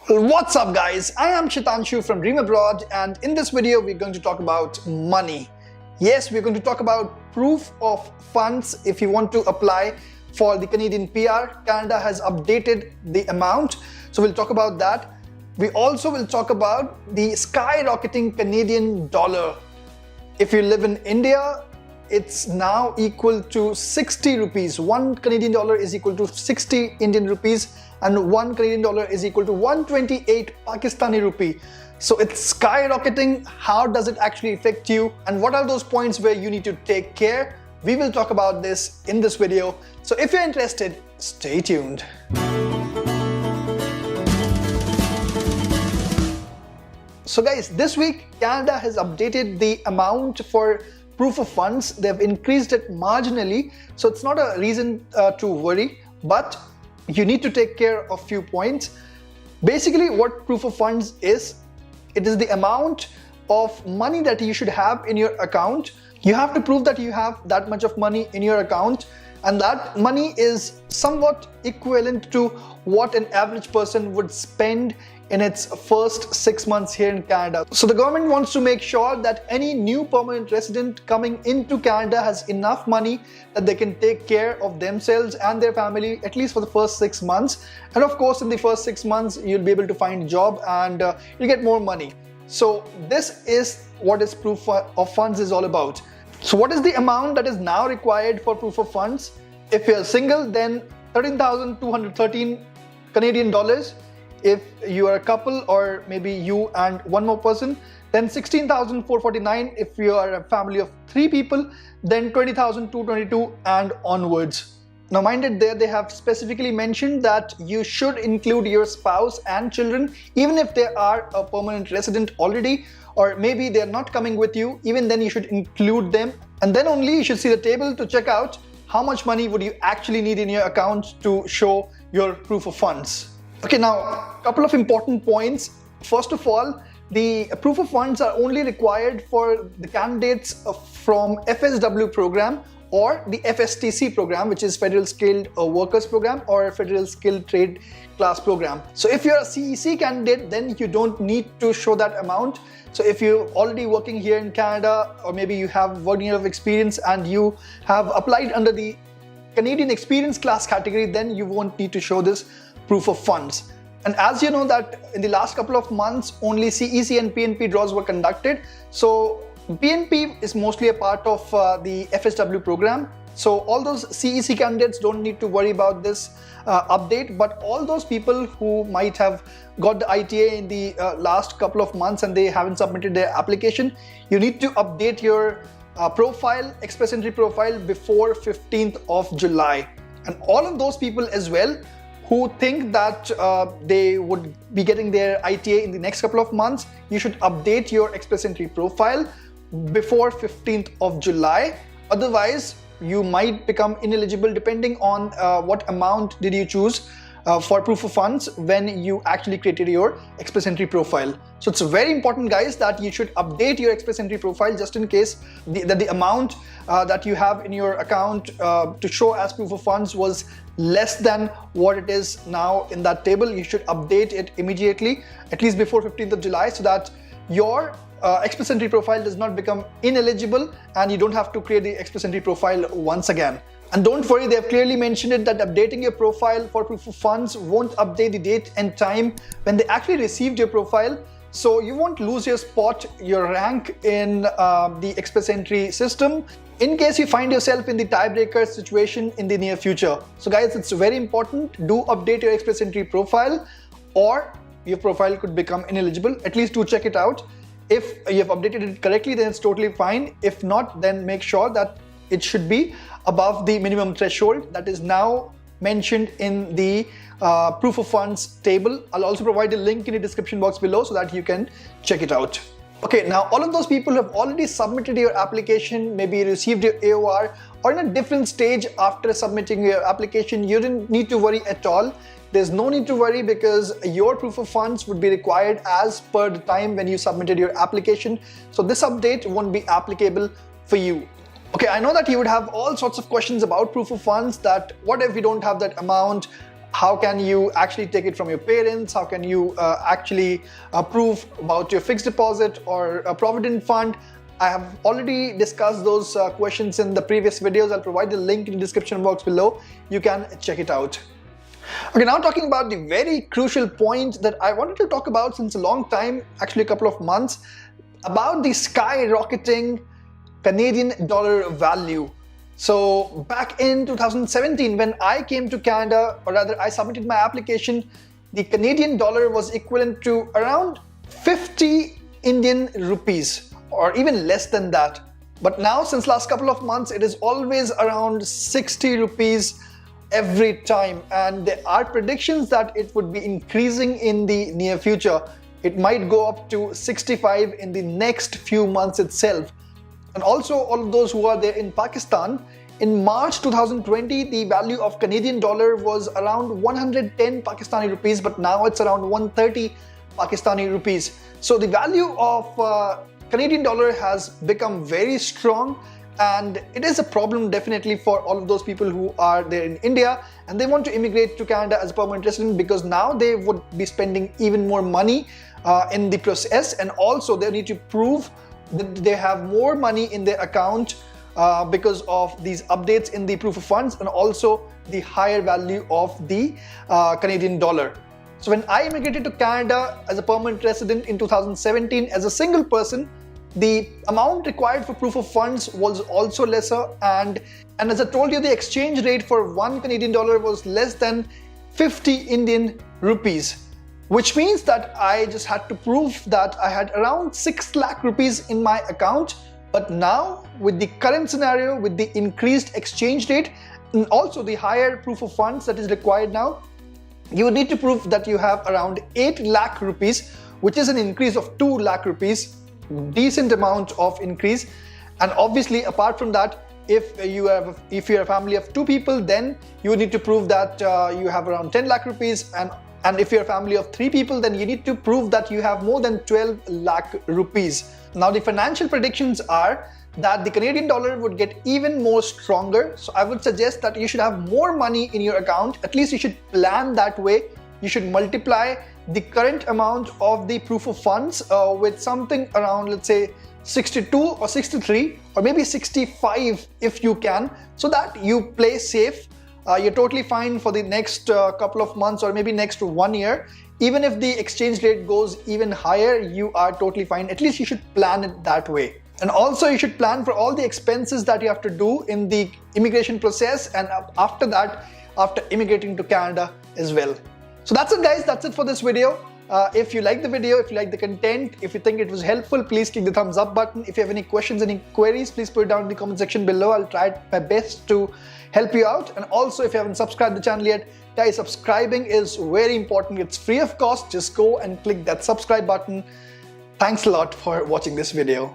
What's up guys, I am Shitanshu from Dream Abroad, and in this video we're going to talk about money. Yes, we're going to talk about proof of funds if you want to apply for the Canadian PR. Canada has updated the amount, so we'll talk about that. We also will talk about the skyrocketing Canadian dollar. If you live in India, it's now equal to 60 rupees. 1 Canadian dollar is equal to 60 Indian rupees, and 1 Canadian dollar is equal to 128 Pakistani rupee. So it's skyrocketing. How does it actually affect you? And what are those points where you need to take care? We will talk about this in this video. So if you're interested, stay tuned. So guys, this week Canada has updated the amount for proof of funds. They've increased it marginally, so it's not a reason to worry, but you need to take care of few points. Basically, what proof of funds is, it is the amount of money that you should have in your account. You have to prove that you have that much of money in your account, and that money is somewhat equivalent to what an average person would spend in its first 6 months here in Canada. So the government wants to make sure that any new permanent resident coming into Canada has enough money that they can take care of themselves and their family, at least for the first 6 months. And of course, in the first 6 months, you'll be able to find a job and you'll get more money. So this is what is proof of funds is all about. So what is the amount that is now required for proof of funds? If you're single, then 13,213 Canadian dollars. If you are a couple, or maybe you and one more person, then 16,449. If you are a family of 3 people, then 20,222 and onwards. Now mind it, there they have specifically mentioned that you should include your spouse and children, even if they are a permanent resident already, or maybe they're not coming with you. Even then you should include them, and then only you should see the table to check out how much money would you actually need in your account to show your proof of funds. Okay, now a couple of important points. First of all, the proof of funds are only required for the candidates from FSW program or the FSTC program, which is Federal Skilled Workers Program or Federal Skilled Trade Class Program. So if you're a CEC candidate, then you don't need to show that amount. So if you're already working here in Canada, or maybe you have 1 year of experience and you have applied under the Canadian Experience Class category, then you won't need to show this proof of funds. And as you know that in the last couple of months, only CEC and PNP draws were conducted. So PNP is mostly a part of the FSW program. So all those CEC candidates don't need to worry about this update, but all those people who might have got the ITA in the last couple of months and they haven't submitted their application, you need to update your profile, express entry profile, before 15th of July. And all of those people as well who think that they would be getting their ITA in the next couple of months, you should update your express entry profile before 15th of July. Otherwise, you might become ineligible depending on what amount did you choose for proof of funds when you actually created your express entry profile. So it's very important, guys, that you should update your express entry profile just in case that the amount that you have in your account to show as proof of funds was less than what it is now in that table. You should update it immediately, at least before 15th of July, so that your express entry profile does not become ineligible and you don't have to create the express entry profile once again. And don't worry, they have clearly mentioned it that updating your profile for proof of funds won't update the date and time when they actually received your profile. So you won't lose your spot, your rank in the express entry system in case you find yourself in the tiebreaker situation in the near future. So guys, it's very important. Do update your express entry profile or your profile could become ineligible. At least do check it out. If you have updated it correctly, then it's totally fine. If not, then make sure that it should be above the minimum threshold that is now mentioned in the proof of funds table. I'll also provide a link in the description box below so that you can check it out. Okay, now all of those people who have already submitted your application, maybe you received your AOR, or in a different stage after submitting your application, you didn't need to worry at all. There's no need to worry because your proof of funds would be required as per the time when you submitted your application. So this update won't be applicable for you. Okay, I know that you would have all sorts of questions about proof of funds, that what if we don't have that amount? how can you actually take it from your parents, how can you actually prove about your fixed deposit or a provident fund. I have already discussed those questions in the previous videos. I'll provide the link in the description box below. You can check it out. Okay, now talking about the very crucial point that I wanted to talk about since a long time, actually a couple of months, about the skyrocketing Canadian dollar value. So back in 2017, when I came to Canada, or rather I submitted my application, the Canadian dollar was equivalent to around 50 Indian rupees, or even less than that. But now, since last couple of months, it is always around 60 rupees every time. And there are predictions that it would be increasing in the near future. It might go up to 65 in the next few months itself. And also, all of those who are there in Pakistan, in March 2020, the value of Canadian dollar was around 110 Pakistani rupees, but now it's around 130 Pakistani rupees. So the value of Canadian dollar has become very strong, and it is a problem definitely for all of those people who are there in India and they want to immigrate to Canada as a permanent resident, because now they would be spending even more money in the process, and also they need to prove that they have more money in their account because of these updates in the proof of funds and also the higher value of the Canadian dollar. So when I immigrated to Canada as a permanent resident in 2017 as a single person, the amount required for proof of funds was also lesser, and as I told you, the exchange rate for one Canadian dollar was less than 50 Indian rupees. Which means that I just had to prove that I had around 6 lakh rupees in my account. But now, with the current scenario, with the increased exchange rate and also the higher proof of funds that is required now, you need to prove that you have around 8 lakh rupees, which is an increase of 2 lakh rupees, decent amount of increase. And obviously, apart from that, if you're a family of 2 people, then you need to prove that you have around 10 lakh rupees, and if you're a family of 3 people, then you need to prove that you have more than 12 lakh rupees. Now, the financial predictions are that the Canadian dollar would get even more stronger. So I would suggest that you should have more money in your account. At least you should plan that way. You should multiply the current amount of the proof of funds with something around, let's say, 62 or 63 or maybe 65 if you can, so that you play safe. You're totally fine for the next couple of months or maybe next 1 year. Even if the exchange rate goes even higher, you are totally fine. At least you should plan it that way. And also you should plan for all the expenses that you have to do in the immigration process and after that, after immigrating to Canada as well. So that's it, guys. That's it for this video. If you like the video, if you like the content, if you think it was helpful, please click the thumbs up button. If you have any questions, any queries, please put it down in the comment section below. I'll try my best to help you out. And also, if you haven't subscribed to the channel yet, guys, subscribing is very important. It's free of cost. Just go and click that subscribe button. Thanks a lot for watching this video.